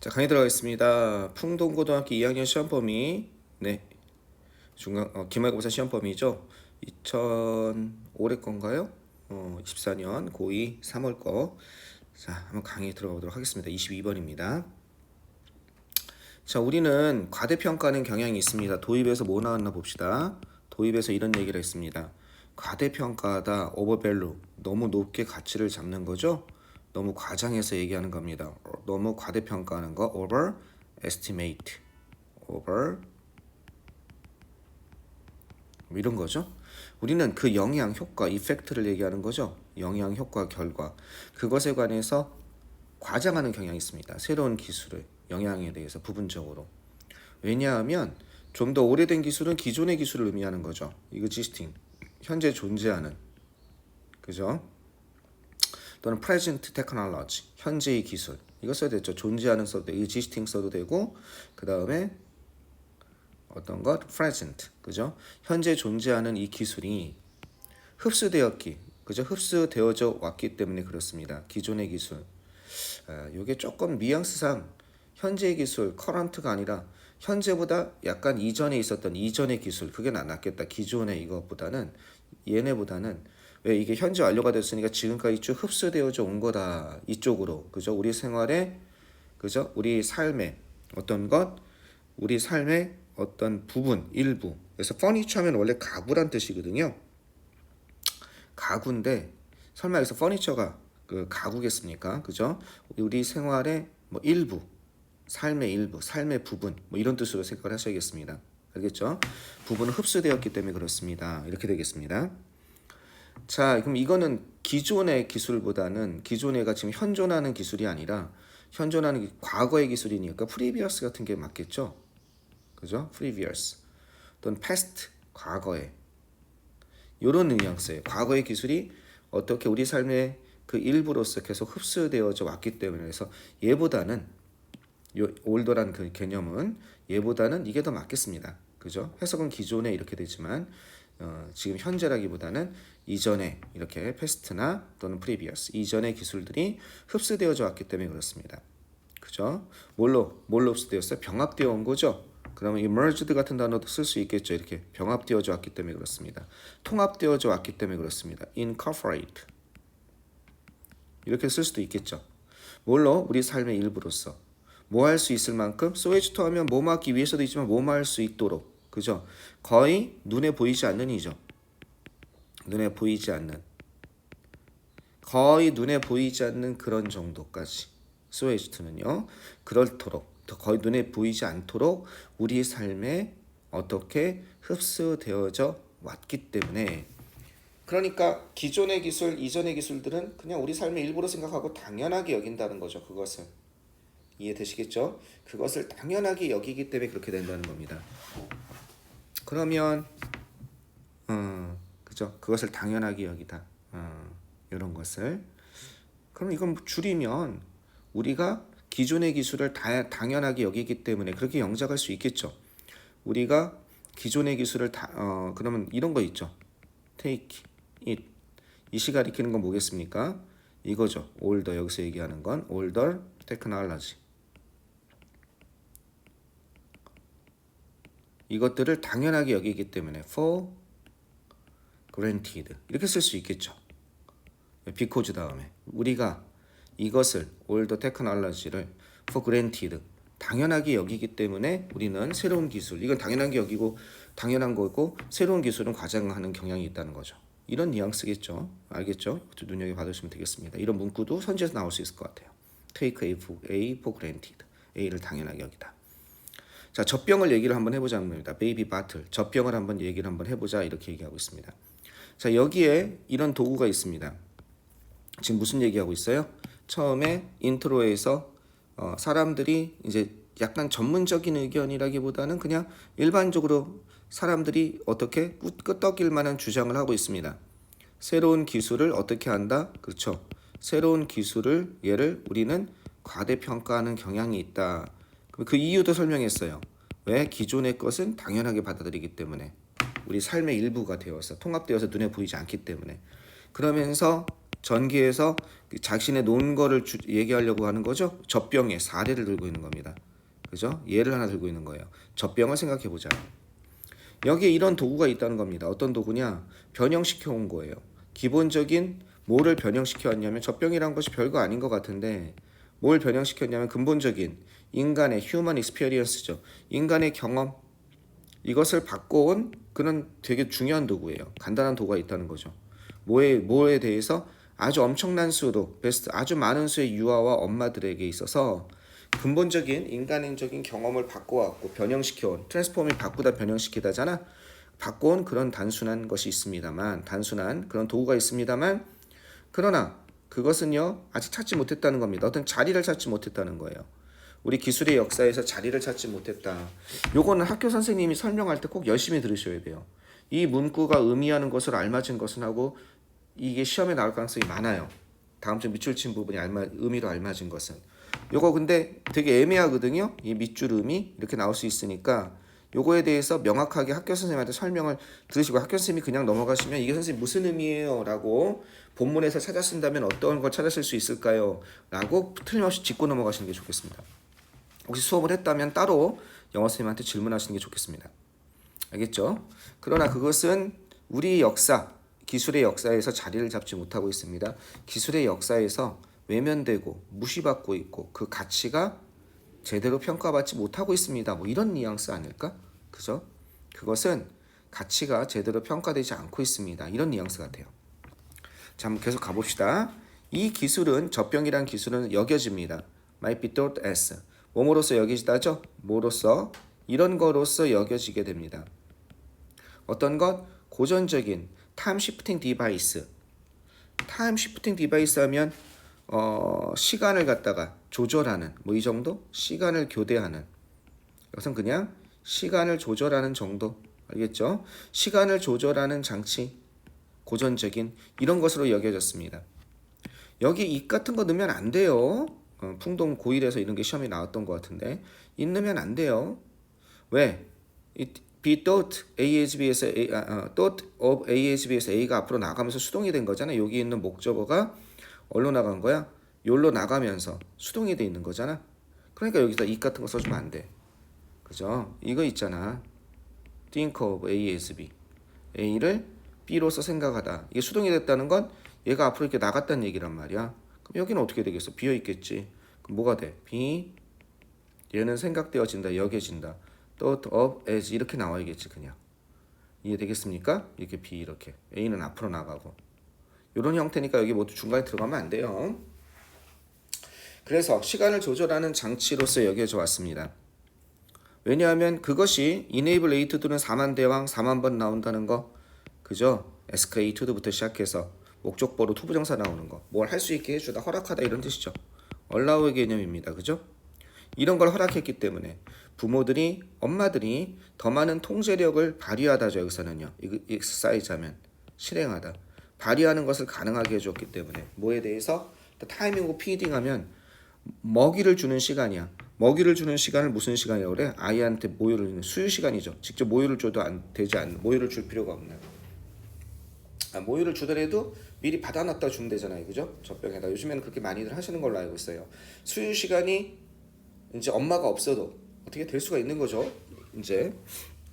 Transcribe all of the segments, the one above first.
자, 강의 들어가겠습니다. 풍동고등학교 2학년 시험 범위, 네, 기말고사 시험 범위죠. 2005년 건가요? 24년 고2 3월 거. 자, 한번 강의 들어가 보도록 하겠습니다. 22번입니다. 자, 우리는 과대평가하는 경향이 있습니다. 도입에서 뭐 나왔나 봅시다. 도입에서 이런 얘기를 했습니다. 과대평가하다, 오버밸류, 너무 높게 가치를 잡는 거죠. 너무 과장해서 얘기하는 겁니다. 너무 과대평가하는 거, overestimate, over 뭐 이런 거죠. 우리는 그 영향, 효과, 이펙트를 얘기하는 거죠. 영향, 효과, 결과, 그것에 관해서 과장하는 경향이 있습니다. 새로운 기술의 영향에 대해서 부분적으로. 왜냐하면 좀 더 오래된 기술은 기존의 기술을 의미하는 거죠. existing, 현재 존재하는, 그죠? 또는 present technology, 현재의 기술. 이거 써도 되죠. 존재하는 써도 되고, existing 써도 되고, 그 다음에 어떤 것? present, 그죠? 현재 존재하는 이 기술이 흡수되었기, 그죠? 흡수되어져 왔기 때문에 그렇습니다. 기존의 기술. 이게 조금 뉘앙스상 현재의 기술, current가 아니라 현재보다 약간 이전에 있었던 이전의 기술, 그게 낫겠다. 기존의 이것보다는, 얘네보다는. 왜 이게 현재 완료가 됐으니까 지금까지 쭉 흡수되어져 온 거다. 이쪽으로, 그죠? 우리 생활에, 그죠? 우리 삶에 어떤 것, 우리 삶의 어떤 부분, 일부. 그래서 퍼니처 하면 원래 가구란 뜻이거든요. 가구인데 설마 여기서 퍼니처가 그 가구겠습니까? 그죠? 우리 생활의 뭐 일부, 삶의 일부, 삶의 부분, 뭐 이런 뜻으로 생각을 하셔야겠습니다. 알겠죠? 부분은 흡수되었기 때문에 그렇습니다. 이렇게 되겠습니다. 자, 그럼 이거는 기존의 기술보다는 기존애가 지금 현존하는 기술이 아니라 현존하는 과거의 기술이니까 previous 같은 게 맞겠죠? 그죠? previous 또는 past, 과거에 이런 뉘앙스예요. 과거의 기술이 어떻게 우리 삶의 그 일부로서 계속 흡수되어져 왔기 때문에 그래서 얘보다는 올더란 그 개념은 얘보다는 이게 더 맞겠습니다. 그죠? 해석은 기존에 이렇게 되지만 지금 현재라기보다는 이전에 이렇게 past나 또는 previous 이전의 기술들이 흡수되어져 왔기 때문에 그렇습니다. 그죠? 뭘로 흡수되었어요? 병합되어 온 거죠. 그러면 emerged 같은 단어도 쓸 수 있겠죠. 이렇게 병합되어져 왔기 때문에 그렇습니다. 통합되어져 왔기 때문에 그렇습니다. incorporate 이렇게 쓸 수도 있겠죠. 뭘로? 우리 삶의 일부로서 뭐 할 수 있을 만큼 so as to 하면 뭐 하기 위해서도 있지만 뭐 할 수 있도록, 그죠? 거의 눈에 보이지 않는 이죠. 눈에 보이지 않는, 거의 눈에 보이지 않는 그런 정도까지 so as to는요. 그렇도록 거의 눈에 보이지 않도록 우리 삶에 어떻게 흡수되어져 왔기 때문에, 그러니까 기존의 기술, 이전의 기술들은 그냥 우리 삶의 일부로 생각하고 당연하게 여긴다는 거죠. 그것을 이해되시겠죠? 그것을 당연하게 여기기 때문에 그렇게 된다는 겁니다. 그러면 그죠? 그것을 당연하게 여기다. 이런 것을. 그럼 이건 줄이면 우리가 기존의 기술을 당연하게 여기기 때문에 그렇게 영작할 수 있겠죠. 우리가 기존의 기술을 그러면 이런 거 있죠. take it. 이시 가리키는 건 뭐겠습니까? 이거죠. older, 여기서 얘기하는 건 older technology. 이것들을 당연하게 여기기 때문에 for granted 이렇게 쓸 수 있겠죠. because 다음에 우리가 이것을 older technology를 for granted 당연하게 여기기 때문에 우리는 새로운 기술, 이건 당연하게 여기고 당연한 거고 새로운 기술은 과장하는 경향이 있다는 거죠. 이런 뉘앙스겠죠. 알겠죠? 눈여겨봐두시면 되겠습니다. 이런 문구도 선지에서 나올 수 있을 것 같아요. take A for granted. A를 당연하게 여기다. 자, 젖병을 얘기를 한번 해보자는 겁니다. 베이비 바틀, 젖병을 한번 얘기를 한번 해보자 이렇게 얘기하고 있습니다. 자, 여기에 이런 도구가 있습니다. 지금 무슨 얘기하고 있어요? 처음에 인트로에서 사람들이 이제 약간 전문적인 의견이라기보다는 그냥 일반적으로 사람들이 어떻게 끄떡일 만한 주장을 하고 있습니다. 새로운 기술을 어떻게 한다? 그렇죠. 새로운 기술을 얘를 우리는 과대평가하는 경향이 있다. 그 이유도 설명했어요. 왜? 기존의 것은 당연하게 받아들이기 때문에 우리 삶의 일부가 되어서 통합되어서 눈에 보이지 않기 때문에. 그러면서 전기에서 자신의 논 거를 얘기하려고 하는 거죠. 젖병에 사례를 들고 있는 겁니다. 그죠? 예를 하나 들고 있는 거예요. 젖병을 생각해 보자. 여기에 이런 도구가 있다는 겁니다. 어떤 도구냐? 변형시켜 온 거예요. 기본적인 뭐를 변형시켜 왔냐면 젖병이란 것이 별거 아닌 것 같은데 뭘 변형시켰냐면 근본적인 인간의 휴먼 익스피리언스죠. 인간의 경험 이것을 바꿔온 그런 되게 중요한 도구예요. 간단한 도구가 있다는 거죠. 뭐에 대해서 아주 엄청난 수로 베스트 아주 많은 수의 유아와 엄마들에게 있어서 근본적인 인간적인 경험을 바꿔왔고 변형시켜온 트랜스폼이 바꾸다 변형시키다잖아. 바꿔온 그런 단순한 것이 있습니다만 단순한 그런 도구가 있습니다만 그러나 그것은요 아직 찾지 못했다는 겁니다. 어떤 자리를 찾지 못했다는 거예요. 우리 기술의 역사에서 자리를 찾지 못했다. 요거는 학교 선생님이 설명할 때 꼭 열심히 들으셔야 돼요. 이 문구가 의미하는 것을 알맞은 것은 하고 이게 시험에 나올 가능성이 많아요. 다음 주 밑줄 친 부분이 의미로 알맞은 것은. 요거 근데 되게 애매하거든요. 이 밑줄 의미 이렇게 나올 수 있으니까 요거에 대해서 명확하게 학교 선생님한테 설명을 들으시고 학교 선생님이 그냥 넘어가시면 이게 선생님 무슨 의미예요? 라고 본문에서 찾아 쓴다면 어떤 걸 찾았을 수 있을까요? 라고 틀림없이 짚고 넘어가시는 게 좋겠습니다. 혹시 수업을 했다면 따로 영어 선생님한테 질문하시는 게 좋겠습니다. 알겠죠? 그러나 그것은 우리 역사, 기술의 역사에서 자리를 잡지 못하고 있습니다. 기술의 역사에서 외면되고 무시받고 있고 그 가치가 제대로 평가받지 못하고 있습니다. 뭐 이런 뉘앙스 아닐까? 그죠? 그것은 가치가 제대로 평가되지 않고 있습니다. 이런 뉘앙스 같아요. 자, 한번 계속 가봅시다. 이 기술은 젖병이란 기술은 여겨집니다. might be thought as 뭐로서 여겨지다죠? 뭐로서? 이런 거로서 여겨지게 됩니다. 어떤 것? 고전적인 타임 시프팅 디바이스. 타임 시프팅 디바이스 하면 시간을 갖다가 조절하는 뭐 이 정도? 시간을 교대하는 이것은 그냥 시간을 조절하는 정도 알겠죠? 시간을 조절하는 장치 고전적인 이런 것으로 여겨졌습니다. 여기 이 같은 거 넣으면 안 돼요. 풍동 고1에서 이런 게 시험에 나왔던 것 같은데 이 넣으면 안 돼요. 왜? be thought ASB에서 thought of ASB에서 A가 앞으로 나가면서 수동이 된 거잖아. 여기 있는 목적어가 어디로 나간 거야? 여기로 나가면서 수동이 돼 있는 거잖아. 그러니까 여기다 이 같은 거 써주면 안 돼. 그죠? 이거 있잖아. think of ASB. A를 B로서 생각하다. 이게 수동이 됐다는 건 얘가 앞으로 이렇게 나갔다는 얘기란 말이야. 그럼 여기는 어떻게 되겠어? 비어 있겠지. 그럼 뭐가 돼? B 얘는 생각되어진다, 여겨진다. thought of as 이렇게 나와야겠지 그냥. 이해되겠습니까? 이렇게 B 이렇게. A는 앞으로 나가고. 이런 형태니까 여기 모두 중간에 들어가면 안 돼요. 그래서 시간을 조절하는 장치로서 여겨져 왔습니다. 왜냐하면 그것이 enable A to do는 4만 대왕 4만 번 나온다는 거 그죠? SK to do부터 시작해서 목적보로 투부정사 나오는 거 뭘 할 수 있게 해주다 허락하다 이런 뜻이죠. allow의 개념입니다. 그죠? 이런 걸 허락했기 때문에 부모들이 엄마들이 더 많은 통제력을 발휘하다죠. 여기서는요. exercise 하면 실행하다. 발휘하는 것을 가능하게 해줬기 때문에 뭐에 대해서 타이밍 피딩 하면 먹이를 주는 시간이야. 먹이를 주는 시간을 무슨 시간이라고 그래? 아이한테 모유를 주는 수유 시간이죠. 직접 모유를 줘도 되지 않는 모유를 줄 필요가 없는. 모유를 주더라도 미리 받아놨다 주면 되잖아요. 그죠? 젖병에다. 요즘에는 그렇게 많이들 하시는 걸로 알고 있어요. 수유 시간이 이제 엄마가 없어도 어떻게 될 수가 있는 거죠. 이제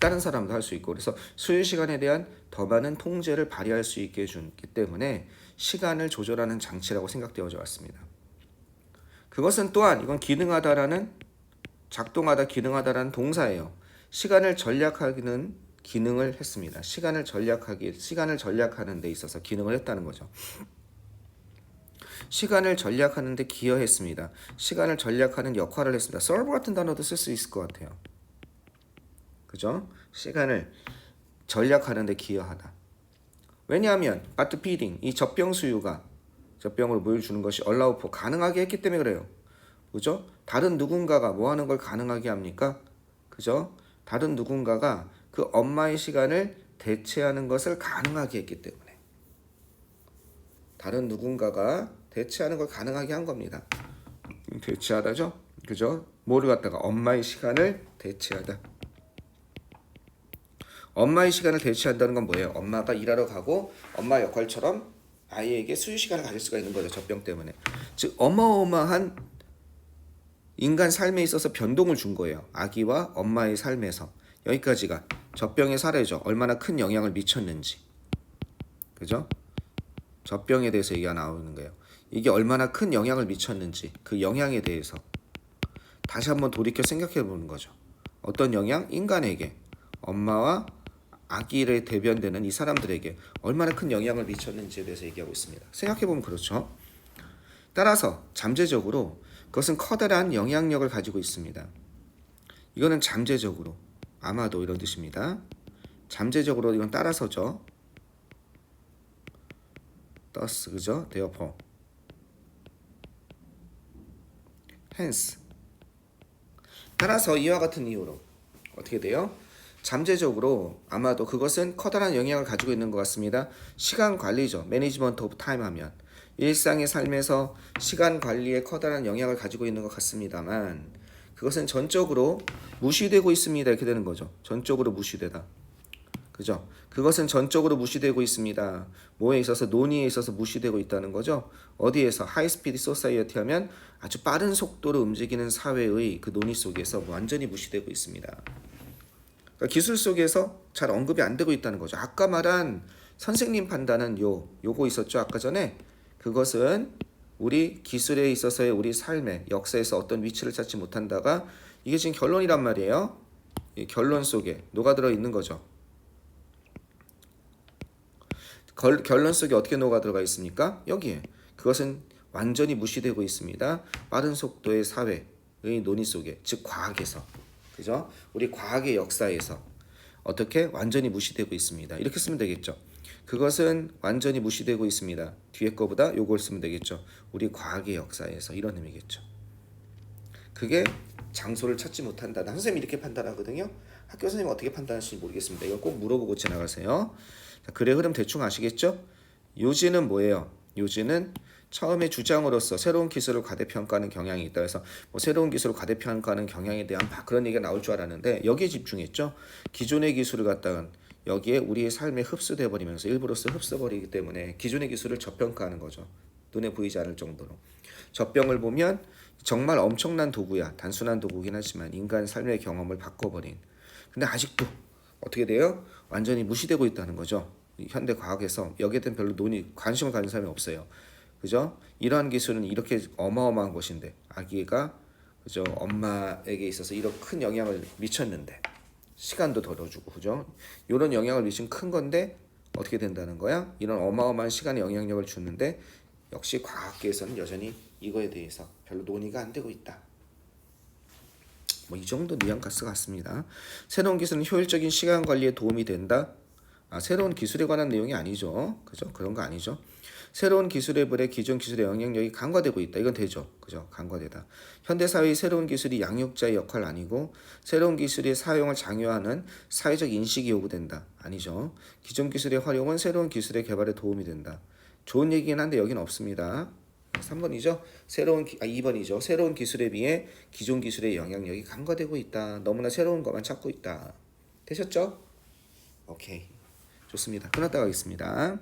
다른 사람도 할 수 있고 그래서 수유 시간에 대한 더 많은 통제를 발휘할 수 있게 해주기 때문에 시간을 조절하는 장치라고 생각되어져 왔습니다. 그것은 또한 이건 기능하다라는 작동하다 기능하다라는 동사예요. 시간을 전략하기는 기능을 했습니다. 시간을 전략하는 데 있어서 기능을 했다는 거죠. 시간을 전략하는 데 기여했습니다. 시간을 전략하는 역할을 했습니다. serve 같은 단어도 쓸 수 있을 것 같아요. 그죠? 시간을 전략하는 데 기여하다. 왜냐하면 at feeding 이 젖병 수유가 젖병으로 모유를 주는 것이 allow for 가능하게 했기 때문에 그래요. 그죠? 다른 누군가가 뭐 하는 걸 가능하게 합니까? 그죠? 다른 누군가가 그 엄마의 시간을 대체하는 것을 가능하게 했기 때문에 다른 누군가가 대체하는 걸 가능하게 한 겁니다. 대체하다죠? 그죠? 뭐를 갖다가 엄마의 시간을 대체하다. 엄마의 시간을 대체한다는 건 뭐예요? 엄마가 일하러 가고 엄마 역할처럼 아이에게 수유 시간을 가질 수가 있는 거죠. 젖병 때문에. 즉 어마어마한 인간 삶에 있어서 변동을 준 거예요. 아기와 엄마의 삶에서. 여기까지가 젖병의 사례죠. 얼마나 큰 영향을 미쳤는지. 그죠? 젖병에 대해서 얘기가 나오는 거예요. 이게 얼마나 큰 영향을 미쳤는지 그 영향에 대해서 다시 한번 돌이켜 생각해 보는 거죠. 어떤 영향? 인간에게, 엄마와 아기를 대변되는 이 사람들에게 얼마나 큰 영향을 미쳤는지에 대해서 얘기하고 있습니다. 생각해 보면 그렇죠. 따라서 잠재적으로 그것은 커다란 영향력을 가지고 있습니다. 이거는 잠재적으로, 아마도 이런 뜻입니다. 잠재적으로 이건 따라서죠. thus, 그죠? therefore, hence. 따라서 이와 같은 이유로 어떻게 돼요? 잠재적으로 아마도 그것은 커다란 영향을 가지고 있는 것 같습니다. 시간 관리죠. 매니지먼트 오브 타임 하면 일상의 삶에서 시간 관리에 커다란 영향을 가지고 있는 것 같습니다만 그것은 전적으로 무시되고 있습니다. 이렇게 되는 거죠. 전적으로 무시되다. 그죠? 그것은 전적으로 무시되고 있습니다. 뭐에 있어서? 논의에 있어서 무시되고 있다는 거죠. 어디에서? 하이스피드 소사이어티 하면 아주 빠른 속도로 움직이는 사회의 그 논의 속에서 완전히 무시되고 있습니다. 그러니까 기술 속에서 잘 언급이 안 되고 있다는 거죠. 아까 말한 선생님 판단은 요거 있었죠. 아까 전에 그것은 우리 기술에 있어서의 우리 삶의 역사에서 어떤 위치를 찾지 못한다가 이게 지금 결론이란 말이에요. 이 결론 속에 녹아들어 있는 거죠. 결론 속에 어떻게 녹아들어가 있습니까? 여기에 그것은 완전히 무시되고 있습니다. 빠른 속도의 사회의 논의 속에, 즉 과학에서, 그죠? 우리 과학의 역사에서 어떻게 완전히 무시되고 있습니다. 이렇게 쓰면 되겠죠. 그것은 완전히 무시되고 있습니다. 뒤에 거보다 요걸 쓰면 되겠죠. 우리 과학의 역사에서, 이런 의미겠죠. 그게 장소를 찾지 못한다. 선생님이 이렇게 판단하거든요. 학교 선생님 어떻게 판단하실지 모르겠습니다. 이거 꼭 물어보고 지나가세요. 자, 글의 흐름 대충 아시겠죠? 요지는 뭐예요? 요지는 처음에 주장으로서 새로운 기술을 과대평가하는 경향이 있다 해서 뭐 새로운 기술을 과대평가하는 경향에 대한 그런 얘기가 나올 줄 알았는데 여기에 집중했죠. 기존의 기술을 갖다가 여기에 우리의 삶에 흡수돼 버리면서 일부러서 흡수버리기 때문에 기존의 기술을 저평가하는 거죠. 눈에 보이지 않을 정도로. 젖병을 보면 정말 엄청난 도구야. 단순한 도구긴 하지만 인간 삶의 경험을 바꿔버린. 근데 아직도 어떻게 돼요? 완전히 무시되고 있다는 거죠. 현대 과학에서 여기에 대한 별로 관심을 가진 사람이 없어요. 그죠? 이러한 기술은 이렇게 어마어마한 것인데 아기가 그죠? 엄마에게 있어서 이런 큰 영향을 미쳤는데 시간도 덜어주고 그죠? 이런 영향을 미친 큰 건데 어떻게 된다는 거야? 이런 어마어마한 시간의 영향력을 주는데 역시 과학계에서는 여전히 이거에 대해서 별로 논의가 안 되고 있다. 뭐 이 정도 뉘앙스 같습니다. 새로운 기술은 효율적인 시간 관리에 도움이 된다. 새로운 기술에 관한 내용이 아니죠. 그죠? 그런 거 아니죠. 새로운 기술에 비해 기존 기술의 영향력이 강화되고 있다. 이건 되죠. 그죠? 강화되다. 현대사회의 새로운 기술이 양육자의 역할 아니고 새로운 기술의 사용을 장려하는 사회적 인식이 요구된다. 아니죠. 기존 기술의 활용은 새로운 기술의 개발에 도움이 된다. 좋은 얘기긴 한데 여기는 없습니다. 3번이죠. 2번이죠. 새로운 기술에 비해 기존 기술의 영향력이 강화되고 있다. 너무나 새로운 것만 찾고 있다. 되셨죠? 오케이. 좋습니다. 끝났다 가겠습니다.